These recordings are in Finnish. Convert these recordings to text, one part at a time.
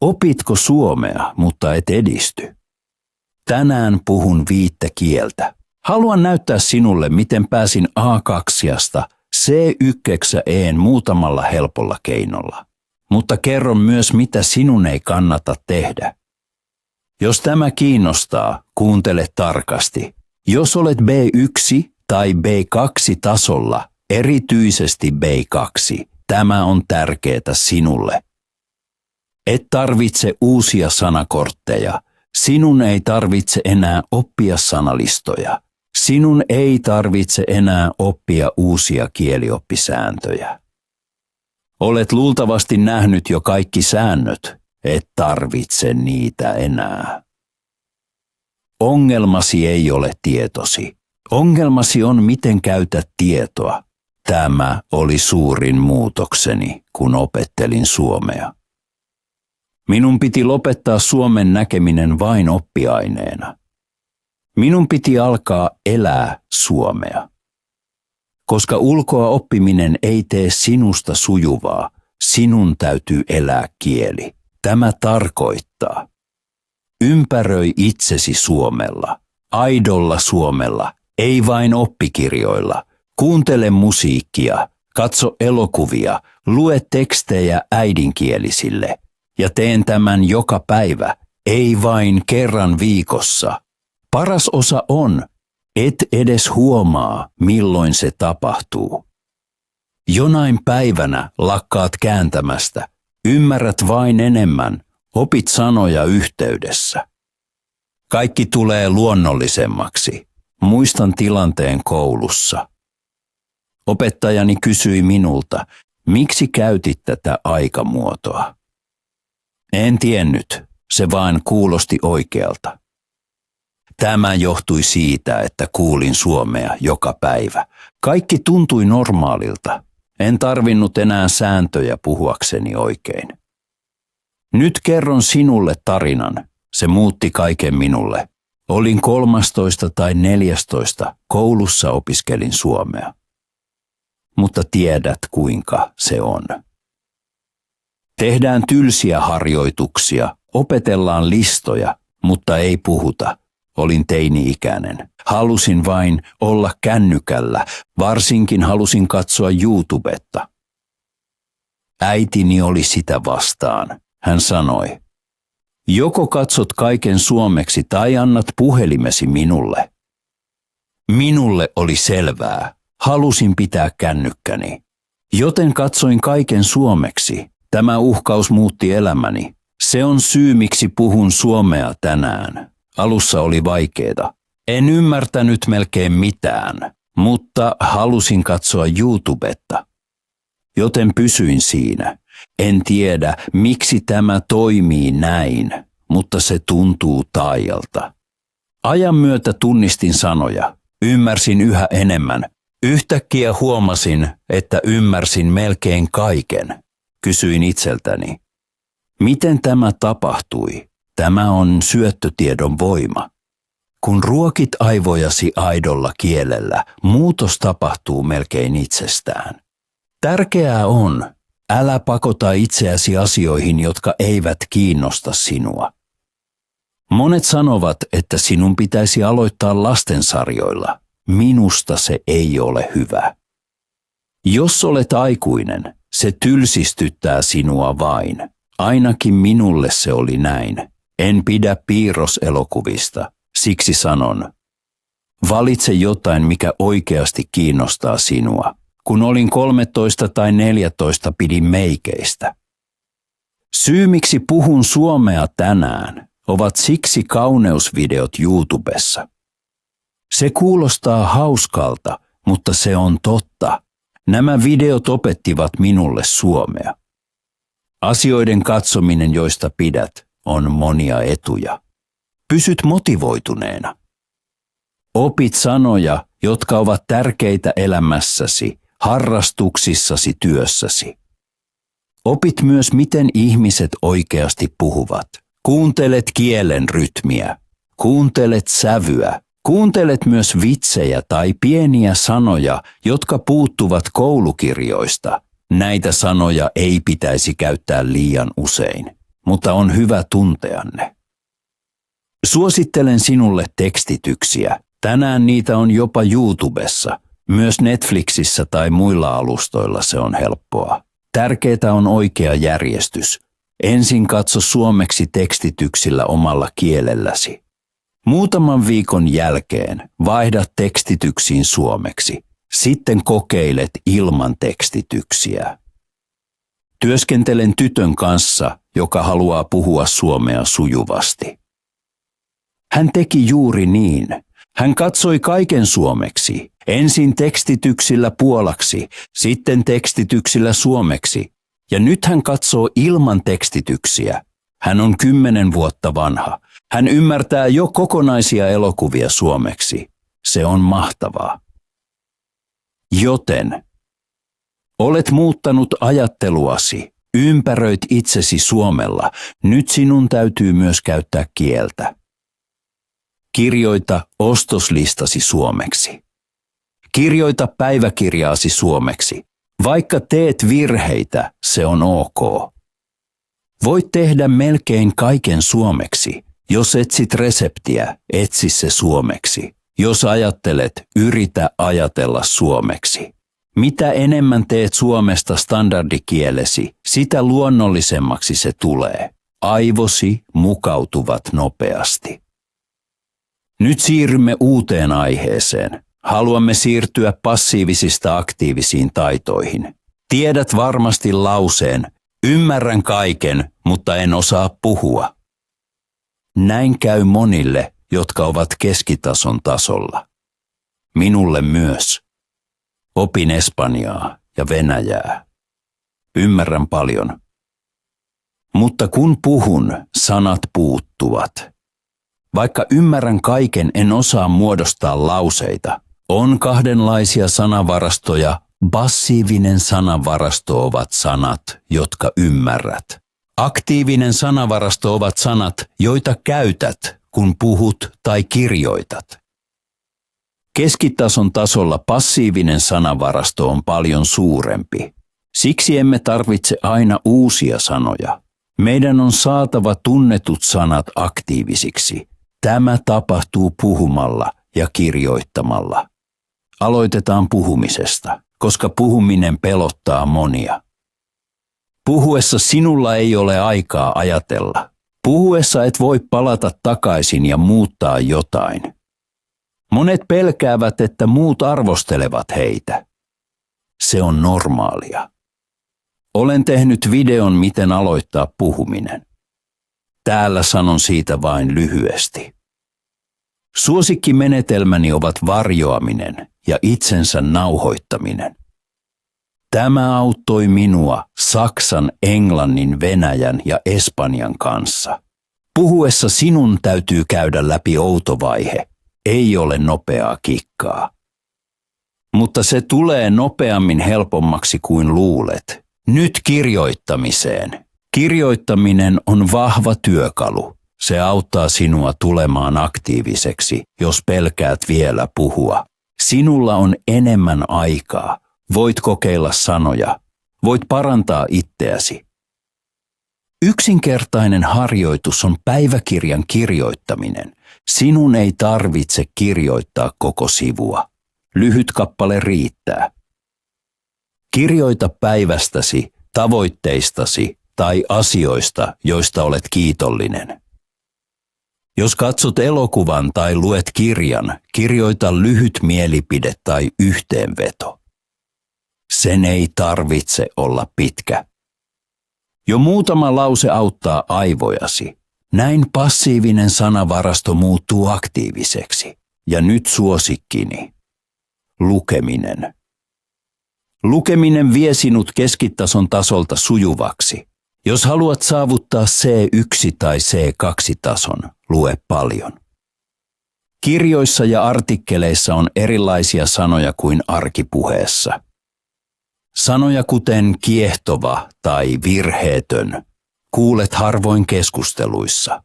Opitko suomea, mutta et edisty? Tänään puhun 5 kieltä. Haluan näyttää sinulle, miten pääsin A2:sta C1:een muutamalla helpolla keinolla. Mutta kerron myös, mitä sinun ei kannata tehdä. Jos tämä kiinnostaa, kuuntele tarkasti. Jos olet B1 tai B2-tasolla, erityisesti B2, tämä on tärkeää sinulle. Et tarvitse uusia sanakortteja. Sinun ei tarvitse enää oppia sanalistoja. Sinun ei tarvitse enää oppia uusia kielioppisääntöjä. Olet luultavasti nähnyt jo kaikki säännöt, et tarvitse niitä enää. Ongelmasi ei ole tietosi. Ongelmasi on, miten käytät tietoa. Tämä oli suurin muutokseni, kun opettelin suomea. Minun piti lopettaa suomen näkeminen vain oppiaineena. Minun piti alkaa elää suomea. Koska ulkoa oppiminen ei tee sinusta sujuvaa, sinun täytyy elää kieli. Tämä tarkoittaa: ympäröi itsesi suomella, aidolla suomella, ei vain oppikirjoilla. Kuuntele musiikkia, katso elokuvia, lue tekstejä äidinkielisille. Ja teen tämän joka päivä, ei vain kerran viikossa. Paras osa on, et edes huomaa, milloin se tapahtuu. Jonain päivänä lakkaat kääntämästä, ymmärrät vain enemmän, opit sanoja yhteydessä. Kaikki tulee luonnollisemmaksi. Muistan tilanteen koulussa. Opettajani kysyi minulta, miksi käytit tätä aikamuotoa. En tiennyt, se vain kuulosti oikealta. Tämä johtui siitä, että kuulin suomea joka päivä. Kaikki tuntui normaalilta. En tarvinnut enää sääntöjä puhuakseni oikein. Nyt kerron sinulle tarinan. Se muutti kaiken minulle. Olin 13 tai 14, koulussa opiskelin suomea. Mutta tiedät, kuinka se on. Tehdään tylsiä harjoituksia, opetellaan listoja, mutta ei puhuta. Olin teini-ikäinen. Halusin vain olla kännykällä, varsinkin halusin katsoa YouTubetta. Äitini oli sitä vastaan. Hän sanoi, joko katsot kaiken suomeksi tai annat puhelimesi minulle. Minulle oli selvää. Halusin pitää kännykkäni. Joten katsoin kaiken suomeksi. Tämä uhkaus muutti elämäni. Se on syy, miksi puhun suomea tänään. Alussa oli vaikeeta. En ymmärtänyt melkein mitään, mutta halusin katsoa YouTubetta. Joten pysyin siinä. En tiedä, miksi tämä toimii näin, mutta se tuntuu taajalta. Ajan myötä tunnistin sanoja. Ymmärsin yhä enemmän. Yhtäkkiä huomasin, että ymmärsin melkein kaiken. Kysyin itseltäni, miten tämä tapahtui? Tämä on syöttötiedon voima. Kun ruokit aivojasi aidolla kielellä, muutos tapahtuu melkein itsestään. Tärkeää on, älä pakota itseäsi asioihin, jotka eivät kiinnosta sinua. Monet sanovat, että sinun pitäisi aloittaa lastensarjoilla. Minusta se ei ole hyvä. Jos olet aikuinen, se tylsistyttää sinua vain. Ainakin minulle se oli näin. En pidä piirroselokuvista, siksi sanon. Valitse jotain, mikä oikeasti kiinnostaa sinua. Kun olin 13 tai 14, pidin meikeistä. Syy, miksi puhun suomea tänään, ovat siksi kauneusvideot YouTubessa. Se kuulostaa hauskalta, mutta se on totta. Nämä videot opettivat minulle suomea. Asioiden katsominen, joista pidät, on monia etuja. Pysyt motivoituneena. Opit sanoja, jotka ovat tärkeitä elämässäsi, harrastuksissasi, työssäsi. Opit myös, miten ihmiset oikeasti puhuvat. Kuuntelet kielen rytmiä. Kuuntelet sävyä. Kuuntelet myös vitsejä tai pieniä sanoja, jotka puuttuvat koulukirjoista. Näitä sanoja ei pitäisi käyttää liian usein, mutta on hyvä tuntea ne. Suosittelen sinulle tekstityksiä. Tänään niitä on jopa YouTubessa. Myös Netflixissä tai muilla alustoilla se on helppoa. Tärkeää on oikea järjestys. Ensin katso suomeksi tekstityksillä omalla kielelläsi. Muutaman viikon jälkeen vaihda tekstityksiin suomeksi. Sitten kokeilet ilman tekstityksiä. Työskentelen tytön kanssa, joka haluaa puhua suomea sujuvasti. Hän teki juuri niin. Hän katsoi kaiken suomeksi. Ensin tekstityksillä puolaksi, sitten tekstityksillä suomeksi. Ja nyt hän katsoo ilman tekstityksiä. Hän on 10 vuotta vanha. Hän ymmärtää jo kokonaisia elokuvia suomeksi. Se on mahtavaa. Joten olet muuttanut ajatteluasi, ympäröit itsesi suomella. Nyt sinun täytyy myös käyttää kieltä. Kirjoita ostoslistasi suomeksi. Kirjoita päiväkirjaasi suomeksi. Vaikka teet virheitä, se on ok. Voit tehdä melkein kaiken suomeksi. Jos etsit reseptiä, etsi se suomeksi. Jos ajattelet, yritä ajatella suomeksi. Mitä enemmän teet suomesta standardikielesi, sitä luonnollisemmaksi se tulee. Aivosi mukautuvat nopeasti. Nyt siirrymme uuteen aiheeseen. Haluamme siirtyä passiivisista aktiivisiin taitoihin. Tiedät varmasti lauseen, ymmärrän kaiken, mutta en osaa puhua. Näin käy monille, jotka ovat keskitason tasolla. Minulle myös. Opin espanjaa ja venäjää. Ymmärrän paljon. Mutta kun puhun, sanat puuttuvat. Vaikka ymmärrän kaiken, en osaa muodostaa lauseita. On kahdenlaisia sanavarastoja. Passiivinen sanavarasto ovat sanat, jotka ymmärrät. Aktiivinen sanavarasto ovat sanat, joita käytät, kun puhut tai kirjoitat. Keskitason tasolla passiivinen sanavarasto on paljon suurempi. Siksi emme tarvitse aina uusia sanoja. Meidän on saatava tunnetut sanat aktiivisiksi. Tämä tapahtuu puhumalla ja kirjoittamalla. Aloitetaan puhumisesta, koska puhuminen pelottaa monia. Puhuessa sinulla ei ole aikaa ajatella. Puhuessa et voi palata takaisin ja muuttaa jotain. Monet pelkäävät, että muut arvostelevat heitä. Se on normaalia. Olen tehnyt videon, miten aloittaa puhuminen. Täällä sanon siitä vain lyhyesti. Suosikkimenetelmäni ovat varjoaminen ja itsensä nauhoittaminen. Tämä auttoi minua Saksan, Englannin, Venäjän ja Espanjan kanssa. Puhuessa sinun täytyy käydä läpi outo vaihe. Ei ole nopeaa kikkaa. Mutta se tulee nopeammin helpommaksi kuin luulet. Nyt kirjoittamiseen. Kirjoittaminen on vahva työkalu. Se auttaa sinua tulemaan aktiiviseksi, jos pelkäät vielä puhua. Sinulla on enemmän aikaa. Voit kokeilla sanoja. Voit parantaa itseäsi. Yksinkertainen harjoitus on päiväkirjan kirjoittaminen. Sinun ei tarvitse kirjoittaa koko sivua. Lyhyt kappale riittää. Kirjoita päivästäsi, tavoitteistasi tai asioista, joista olet kiitollinen. Jos katsot elokuvan tai luet kirjan, kirjoita lyhyt mielipide tai yhteenveto. Sen ei tarvitse olla pitkä. Jo muutama lause auttaa aivojasi. Näin passiivinen sanavarasto muuttuu aktiiviseksi. Ja nyt suosikkini. Lukeminen. Lukeminen vie sinut keskitason tasolta sujuvaksi. Jos haluat saavuttaa C1 tai C2-tason, lue paljon. Kirjoissa ja artikkeleissa on erilaisia sanoja kuin arkipuheessa. Sanoja kuten kiehtova tai virheetön kuulet harvoin keskusteluissa.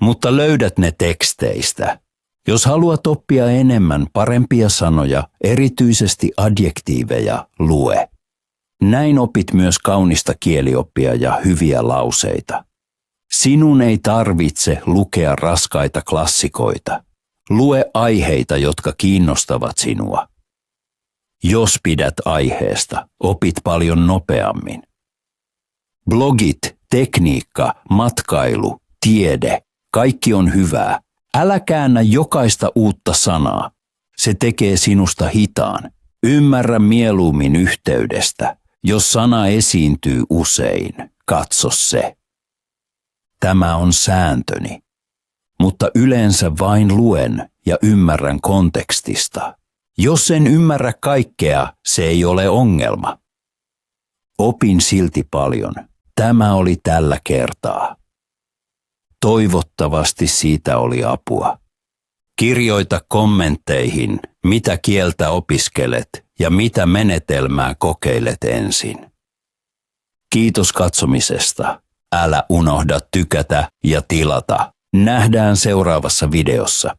Mutta löydät ne teksteistä. Jos haluat oppia enemmän parempia sanoja, erityisesti adjektiiveja, lue. Näin opit myös kaunista kielioppia ja hyviä lauseita. Sinun ei tarvitse lukea raskaita klassikoita. Lue aiheita, jotka kiinnostavat sinua. Jos pidät aiheesta, opit paljon nopeammin. Blogit, tekniikka, matkailu, tiede, kaikki on hyvää. Älä käännä jokaista uutta sanaa. Se tekee sinusta hitaan. Ymmärrä mieluummin yhteydestä. Jos sana esiintyy usein, katso se. Tämä on sääntöni. Mutta yleensä vain luen ja ymmärrän kontekstista. Jos en ymmärrä kaikkea, se ei ole ongelma. Opin silti paljon. Tämä oli tällä kertaa. Toivottavasti siitä oli apua. Kirjoita kommentteihin, mitä kieltä opiskelet ja mitä menetelmää kokeilet ensin. Kiitos katsomisesta. Älä unohda tykätä ja tilata. Nähdään seuraavassa videossa.